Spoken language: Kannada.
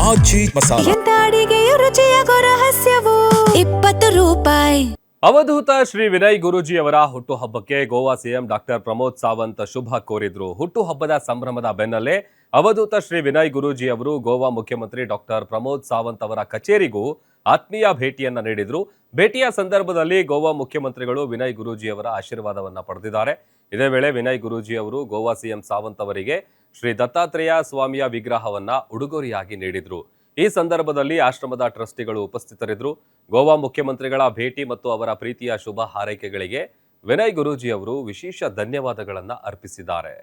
ಆಚಿ ಮಸಾಲ. ಎಂತ ಅಡಿಗೆಯ ರುಚಿಯಾಗೋ ರಹಸ್ಯವು 20 ರೂಪಾಯಿ. ಅವಧೂತ ಶ್ರೀ ವಿನಯ್ ಗುರೂಜಿ ಅವರ ಹುಟ್ಟುಹಬ್ಬಕ್ಕೆ ಗೋವಾ ಸಿಎಂ ಡಾಕ್ಟರ್ ಪ್ರಮೋದ್ ಸಾವಂತ್ ಶುಭ ಕೋರಿದ್ರು. ಹುಟ್ಟುಹಬ್ಬದ ಸಂಭ್ರಮದ ಬೆನ್ನಲ್ಲೇ ಅವಧೂತ ಶ್ರೀ ವಿನಯ್ ಗುರೂಜಿ ಅವರು ಗೋವಾ ಮುಖ್ಯಮಂತ್ರಿ ಡಾಕ್ಟರ್ ಪ್ರಮೋದ್ ಸಾವಂತ್ ಅವರ ಕಚೇರಿಗೂ ಆತ್ಮೀಯ ಭೇಟಿಯನ್ನ ನೀಡಿದ್ರು. ಭೇಟಿಯ ಸಂದರ್ಭದಲ್ಲಿ ಗೋವಾ ಮುಖ್ಯಮಂತ್ರಿಗಳು ವಿನಯ್ ಗುರೂಜಿ ಅವರ ಆಶೀರ್ವಾದವನ್ನ ಪಡೆದಿದ್ದಾರೆ. ಇದೇ ವೇಳೆ ವಿನಯ್ ಗುರೂಜಿ ಅವರು ಗೋವಾ ಸಿಎಂ ಸಾವಂತ್ ಅವರಿಗೆ ಶ್ರೀ ದತ್ತಾತ್ರೇಯ ಸ್ವಾಮಿಯ ವಿಗ್ರಹವನ್ನ ಉಡುಗೊರೆಯಾಗಿ ನೀಡಿದ್ರು. ಈ ಸಂದರ್ಭದಲ್ಲಿ ಆಶ್ರಮದ ಟ್ರಸ್ಟಿಗಳು ಉಪಸ್ಥಿತರಿದ್ದರು. ಗೋವಾ ಮುಖ್ಯಮಂತ್ರಿಗಳ ಭೇಟಿ ಮತ್ತು ಅವರ ಪ್ರೀತಿಯ ಶುಭ ಹಾರೈಕೆಗಳಿಗೆ ವಿನಯ್ ಗುರೂಜಿ ಅವರು ವಿಶೇಷ ಧನ್ಯವಾದಗಳನ್ನು ಅರ್ಪಿಸಿದ್ದಾರೆ.